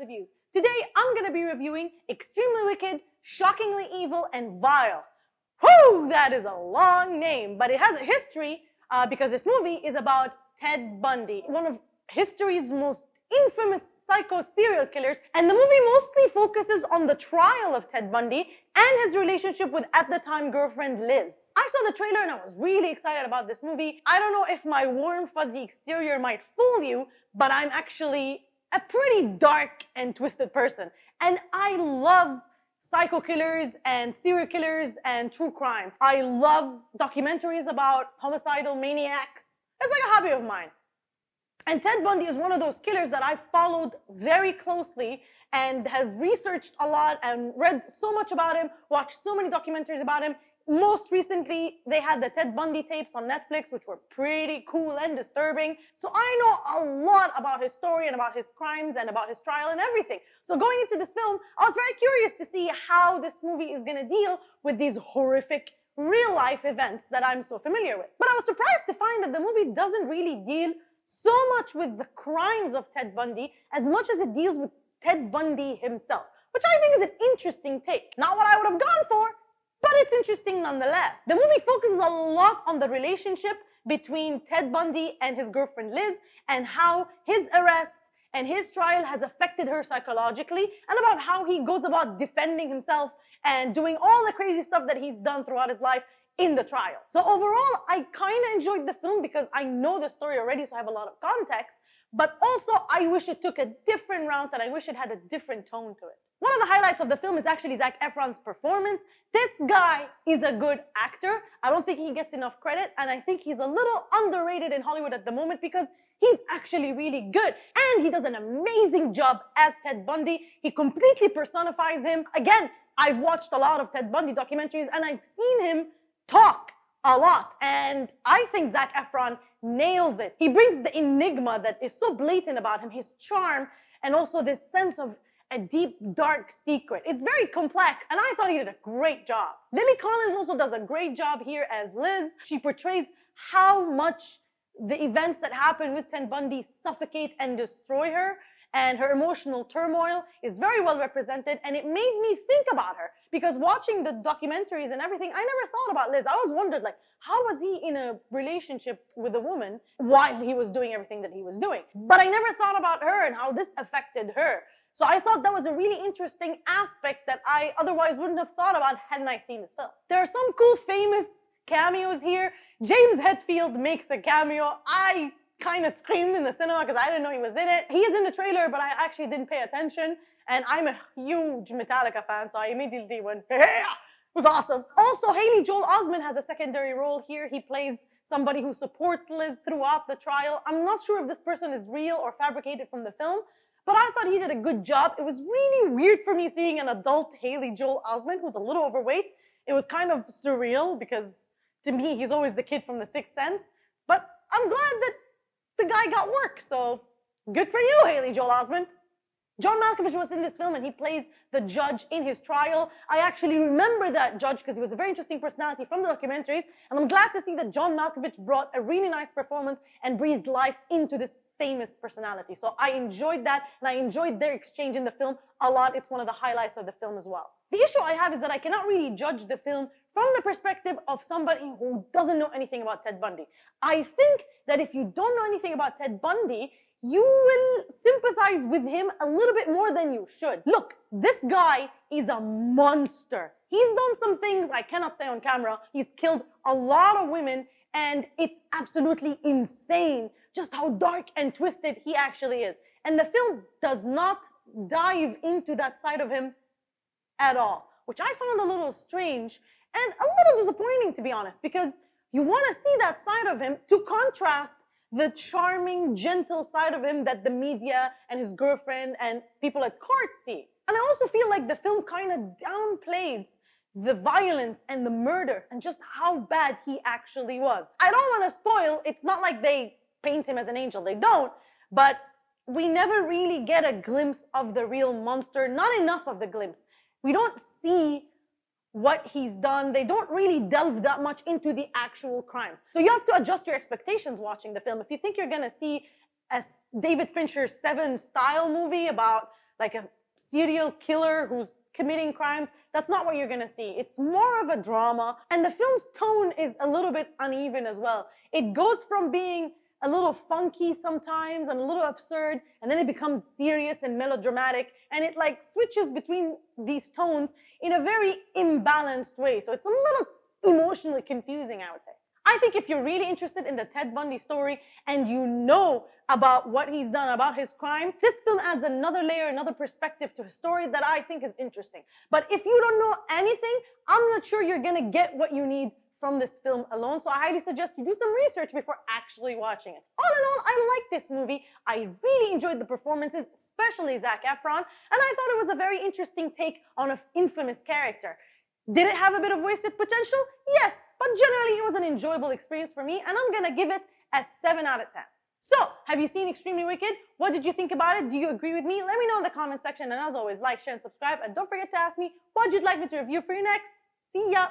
Reviews. Today, I'm going to be reviewing Extremely Wicked, Shockingly Evil, and Vile. Whew, that is a long name, but it has a history because this movie is about Ted Bundy, one of history's most infamous psycho serial killers, and the movie mostly focuses on the trial of Ted Bundy and his relationship with, at the time, girlfriend Liz. I saw the trailer and I was really excited about this movie. I don't know if my warm, fuzzy exterior might fool you, but I'm actually a pretty dark and twisted person, and I love psycho killers and serial killers and true crime. I love documentaries about homicidal maniacs. It's like a hobby of mine. And Ted Bundy is one of those killers that I followed very closely and have researched a lot and read so much about him, watched so many documentaries about him. Most recently, they had the Ted Bundy tapes on Netflix, which were pretty cool and disturbing. So I know a lot about his story and about his crimes and about his trial and everything. So going into this film, I was very curious to see how this movie is going to deal with these horrific real-life events that I'm so familiar with. But I was surprised to find that the movie doesn't really deal so much with the crimes of Ted Bundy as much as it deals with Ted Bundy himself, which I think is an interesting take. Not what I would have gone for, but it's interesting nonetheless. The movie focuses a lot on the relationship between Ted Bundy and his girlfriend Liz, and how his arrest and his trial has affected her psychologically, and about how he goes about defending himself and doing all the crazy stuff that he's done throughout his life in the trial. So overall, I kind of enjoyed the film because I know the story already, so I have a lot of context, but also I wish it took a different route and I wish it had a different tone to it. One of the highlights of the film is actually Zac Efron's performance. This guy is a good actor. I don't think he gets enough credit, and I think he's a little underrated in Hollywood at the moment because he's actually really good. And he does an amazing job as Ted Bundy. He completely personifies him. Again, I've watched a lot of Ted Bundy documentaries and I've seen him talk a lot, and I think Zac Efron nails it. He brings the enigma that is so blatant about him, his charm, and also this sense of a deep, dark secret. It's very complex, and I thought he did a great job. Lily Collins also does a great job here as Liz. She portrays how much the events that happen with Ted Bundy suffocate and destroy her, and her emotional turmoil is very well represented, and it made me think about her, because watching the documentaries and everything, I never thought about Liz. I always wondered, like, how was he in a relationship with a woman while he was doing everything that he was doing? But I never thought about her and how this affected her. So I thought that was a really interesting aspect that I otherwise wouldn't have thought about hadn't I seen this film. There are some cool, famous cameos here. James Hetfield makes a cameo. I kind of screamed in the cinema because I didn't know he was in it. He is in the trailer, but I actually didn't pay attention. And I'm a huge Metallica fan, so I immediately went, yeah! It was awesome. Also, Haley Joel Osment has a secondary role here. He plays somebody who supports Liz throughout the trial. I'm not sure if this person is real or fabricated from the film, but I thought he did a good job. It was really weird for me seeing an adult Haley Joel Osment who's a little overweight. It was kind of surreal because to me, he's always the kid from The Sixth Sense. But I'm glad that the guy got work, so good for you, Haley Joel Osment. John Malkovich was in this film and he plays the judge in his trial. I actually remember that judge because he was a very interesting personality from the documentaries, and I'm glad to see that John Malkovich brought a really nice performance and breathed life into this famous personality. So I enjoyed that, and I enjoyed their exchange in the film a lot. It's one of the highlights of the film as well. The issue I have is that I cannot really judge the film from the perspective of somebody who doesn't know anything about Ted Bundy. I think that if you don't know anything about Ted Bundy, you will sympathize with him a little bit more than you should. Look, this guy is a monster. He's done some things I cannot say on camera. He's killed a lot of women, and it's absolutely insane just how dark and twisted he actually is. And the film does not dive into that side of him at all, which I found a little strange and a little disappointing, to be honest, because you want to see that side of him to contrast the charming, gentle side of him that the media and his girlfriend and people at court see. And I also feel like the film kind of downplays the violence and the murder and just how bad he actually was. I don't want to spoil. It's not like they paint him as an angel. They don't. But we never really get a glimpse of the real monster. Not enough of the glimpse. We don't see what he's done. They don't really delve that much into the actual crimes. So you have to adjust your expectations watching the film. If you think you're going to see a David Fincher Seven style movie about like a serial killer who's committing crimes. That's not what you're gonna see. It's more of a drama, and the film's tone is a little bit uneven as well. It goes from being a little funky sometimes and a little absurd, and then it becomes serious and melodramatic, and it like switches between these tones in a very imbalanced way. So it's a little emotionally confusing, I would say. I think if you're really interested in the Ted Bundy story and you know about what he's done, about his crimes, this film adds another layer, another perspective to a story that I think is interesting. But if you don't know anything, I'm not sure you're gonna get what you need from this film alone, so I highly suggest you do some research before actually watching it. All in all, I like this movie. I really enjoyed the performances, especially Zac Efron, and I thought it was a very interesting take on an infamous character. Did it have a bit of wasted potential? Yes, but generally it was an enjoyable experience for me, and I'm gonna give it a 7 out of 10. So, have you seen Extremely Wicked? What did you think about it? Do you agree with me? Let me know in the comment section, and as always, like, share, and subscribe, and don't forget to ask me what you'd like me to review for you next. See ya!